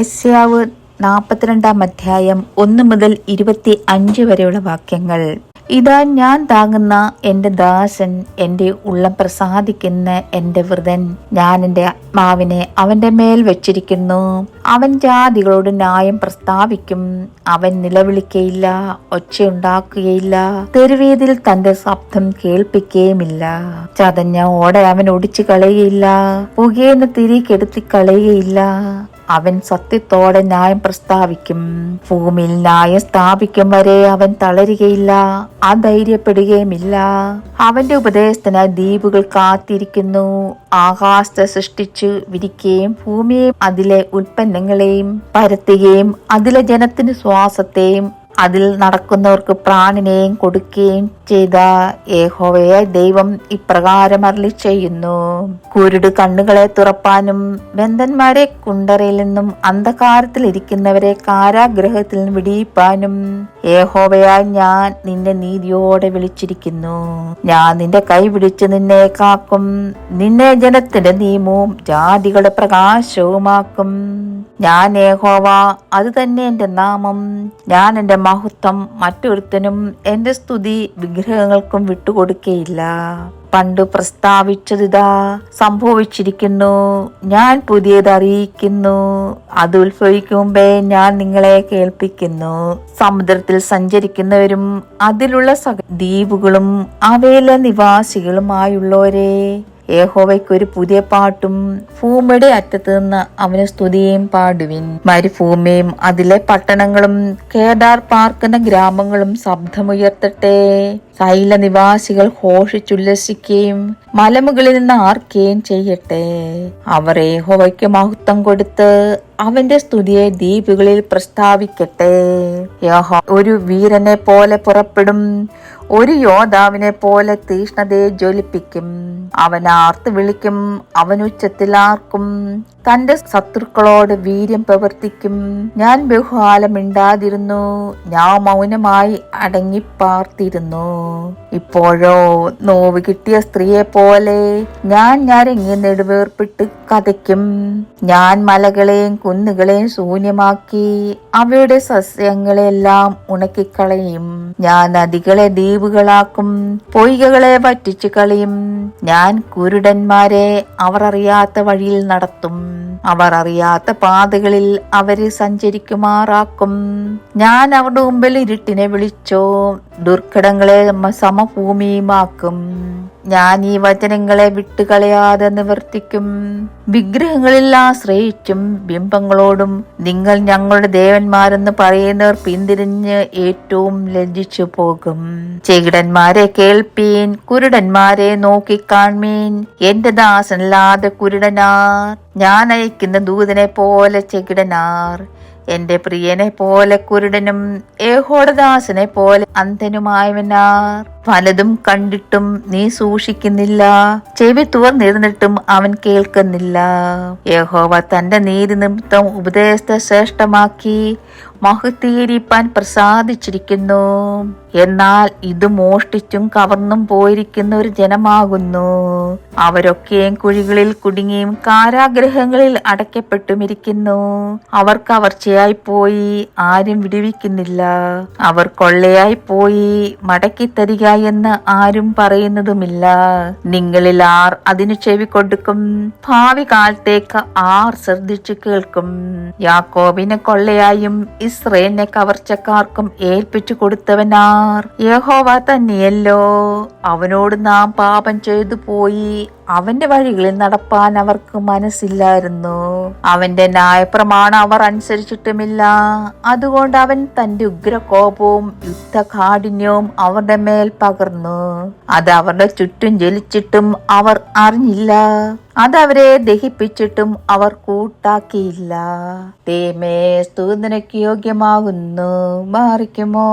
യെശയ്യാവ് 42 1 മുതൽ 25 വരെയുള്ള വാക്യങ്ങൾ. ഇതാ, ഞാൻ താങ്ങുന്ന എൻ്റെ ദാസൻ, എൻ്റെ ഉള്ളം പ്രസാദിക്കുന്ന എൻ്റെ വൃതൻ. ഞാൻ എൻ്റെ ആത്മാവിനെ അവൻ്റെ മേൽ വെച്ചിരിക്കുന്നു. അവൻ ജാതികളോട് ന്യായം പ്രസ്താവിക്കും. അവൻ നിലവിളിക്കയില്ല, ഒച്ചയുണ്ടാക്കുകയില്ല, തെരുവീതിൽ തന്റെ ശബ്ദം കേൾപ്പിക്കുകയുമില്ല. ചതഞ്ഞ ഓട അവൻ ഒടിച്ചു കളയുകയില്ല, പുകയുന്ന തിരി കെടുത്തി കളയുകയില്ല. അവൻ സത്യത്തോടെ ന്യായം പ്രസ്താവിക്കും. ഭൂമിയിൽ ന്യായം സ്ഥാപിക്കും വരെ അവൻ തളരുകയില്ല, അധൈര്യപ്പെടുകയുമില്ല. അവന്റെ ഉപദേശത്തിനായി ദ്വീപുകൾ കാത്തിരിക്കുന്നു. ആകാശത്തെ സൃഷ്ടിച്ചു വിരിക്കുകയും ഭൂമിയെയും അതിലെ ഉൽപ്പന്നങ്ങളെയും പരത്തുകയും അതിലെ ജനത്തിന് ശ്വാസത്തെയും അതിൽ നടക്കുന്നവർക്ക് പ്രാണനെയും കൊടുക്കുകയും ചെയ്ത യഹോവയായ ദൈവം ഇപ്രകാരം അരുളി ചെയ്യുന്നു. കുരുട് കണ്ണുകളെ തുറപ്പാനും ബന്ധന്മാരെ കുണ്ടറയിൽ നിന്നും അന്ധകാരത്തിൽ ഇരിക്കുന്നവരെ കാരാഗ്രഹത്തിൽ നിന്ന് വിടിയിപ്പാനും യഹോവയായ ഞാൻ നിന്നെ നീതിയോടെ വിളിച്ചിരിക്കുന്നു. ഞാൻ നിന്റെ കൈ പിടിച്ച് നിന്നെ കാക്കും. നിന്നെ ജനത്തിന്റെ നിയമവും ജാതികളുടെ പ്രകാശവുമാക്കും. ഞാൻ യഹോവ, അത് തന്നെ എന്റെ നാമം. ഞാൻ എന്റെ മഹത്വം മറ്റൊരുത്തനും എന്റെ സ്തുതി വിഗ്രഹങ്ങൾക്കും വിട്ടുകൊടുക്കയില്ല. പണ്ട് പ്രസ്താവിച്ചതിതാ സംഭവിച്ചിരിക്കുന്നു. ഞാൻ പുതിയത് അറിയിക്കുന്നു. അത് ഉത്ഭവിക്കും മുമ്പേ ഞാൻ നിങ്ങളെ കേൾപ്പിക്കുന്നു. സമുദ്രത്തിൽ സഞ്ചരിക്കുന്നവരും അതിലുള്ള ദ്വീപുകളും അവയിലെ നിവാസികളുമായുള്ളവരെ, യഹോവയ്ക്കൊരു പുതിയ പാട്ടും ഭൂമിയുടെ അറ്റത്ത് നിന്ന് അവന് സ്തുതിയും പാടുവിൻ. മരുഭൂമിയും അതിലെ പട്ടണങ്ങളും കേദാർ പാർക്കുന്ന ഗ്രാമങ്ങളും ശബ്ദമുയർത്തട്ടെ. സൈല നിവാസികൾ ഘോഷിച്ചുല്ലസിക്കുകയും മലമുകളിൽ നിന്ന് ആർക്കുകയും ചെയ്യട്ടെ. അവർ യഹോവയ്ക്ക് മഹത്വം കൊടുത്ത് അവന്റെ സ്തുതിയെ ദ്വീപുകളിൽ പ്രസ്താവിക്കട്ടെ. യഹോവ ഒരു വീരനെ പോലെ പുറപ്പെടും, ഒരു യോദ്ധാവിനെ പോലെ തീഷ്ണതയെ ജ്വലിപ്പിക്കും. അവൻ ആർത്ത് വിളിക്കും, അവൻ ഉച്ചത്തിൽ ആർക്കും. തന്റെ ശത്രുക്കളോട് വീര്യം പ്രവർത്തിക്കും. ഞാൻ ബഹുകാലം മിണ്ടാതിരുന്നു, ഞാൻ മൗനമായി അടങ്ങിപ്പാർത്തിരുന്നു. ഇപ്പോഴോ നോവ് കിട്ടിയ സ്ത്രീയെ പോലെ ഞാൻ ഞരങ്ങി നെടുവേർപ്പിട്ട് കഥയ്ക്കും. ഞാൻ മലകളെയും കുന്നുകളെയും ശൂന്യമാക്കി അവയുടെ സസ്യങ്ങളെല്ലാം ഉണക്കിക്കളയും. ഞാൻ നദികളെ ദ്വീപുകളാക്കും, പൊയ്കകളെ വറ്റിച്ചു കളയും. ഞാൻ കുരുടന്മാരെ അവർ അറിയാത്ത വഴിയിൽ നടത്തും, അവർ അറിയാത്ത പാതകളിൽ അവരെ സഞ്ചരിക്കുമാറാക്കും. ഞാൻ അവരുടെ മുമ്പിൽ ഇരുട്ടിനെ വിളിച്ചോ, ദുർഘടങ്ങളെ സമഭൂമിയുമാക്കും. ഞാൻ ഈ വചനങ്ങളെ വിട്ടുകളയാതെ നിവർത്തിക്കും. വിഗ്രഹങ്ങളിൽ ആശ്രയിച്ചും ബിംബങ്ങളോടും നിങ്ങൾ ഞങ്ങളുടെ ദേവന്മാരെന്ന് പറയുന്നവർ പിന്തിരിഞ്ഞ് ഏറ്റവും ലജ്ജിച്ചു പോകും. ചെകിടന്മാരെ കേൾപ്പീൻ, കുരുടന്മാരെ നോക്കിക്കാൺമീൻ. എന്റെ ദാസനല്ലാതെ കുരുടനാർ, ഞാൻ അയക്കുന്ന ദൂതനെ പോലെ ചെകിടനാർ. എന്റെ പ്രിയനെ പോലെ കുരുടനും യഹോവദാസനെ പോലെ അന്ധനുമായവനാർ. പലതും കണ്ടിട്ടും നീ സൂക്ഷിക്കുന്നില്ല, ചെവി തുറന്നിരുന്നിട്ടും അവൻ കേൾക്കുന്നില്ല. യഹോവ തന്റെ നീതി നിമിത്തം ഉപദേശത്തെ ശ്രേഷ്ഠമാക്കി മഹത്വീകരിപ്പാൻ പ്രസാദിച്ചിരിക്കുന്നു. എന്നാൽ ഇത് മോഷ്ടിച്ചും കവർന്നും പോയിരിക്കുന്ന ഒരു ജനമാകുന്നു. അവരൊക്കെയും കുഴികളിൽ കുടുങ്ങിയും കാരാഗ്രഹങ്ങളിൽ അടയ്ക്കപ്പെട്ടുമിരിക്കുന്നു. അവർ കവർച്ചയായി പോയി ആരും വിടുവിക്കുന്നില്ല. അവർ കൊള്ളയായി പോയി മടക്കി തരിക എന്ന് ആരും പറയുന്നതുമില്ല. നിങ്ങളിൽ ആർ അതിനു ചെവി കൊടുക്കും? ഭാവി കാലത്തേക്ക് ആർ ശ്രദ്ധിച്ചു കേൾക്കും? യാക്കോബിനെ കൊള്ളയായും ഇസ്രയേലിനെ കവർച്ചക്കാർക്കും ഏൽപ്പിച്ചു കൊടുത്തവനാർ യഹോവ തന്നെയല്ലോ. അവനോട് നാം പാപം ചെയ്തു പോയി, അവന്റെ വഴികളിൽ നടപ്പാൻ അവർക്ക് മനസ്സില്ലായിരുന്നു. അവന്റെ ന്യായപ്രമാണം അവർ അനുസരിച്ചിട്ടുമില്ല. അതുകൊണ്ട് അവൻ തന്റെ ഉഗ്രകോപവും യുദ്ധകാഠിന്യവും അവരുടെ മേൽ പകർന്നു. അത് അവരുടെ ചുറ്റും ജ്വലിച്ചിട്ടും അവർ അറിഞ്ഞില്ല. അതവരെ ദഹിപ്പിച്ചിട്ടും അവർ കൂട്ടാക്കിയില്ല. ദൈവമേ, സ്തുതിക്ക് യോഗ്യമാകുന്നു. മാറിക്കുമോ?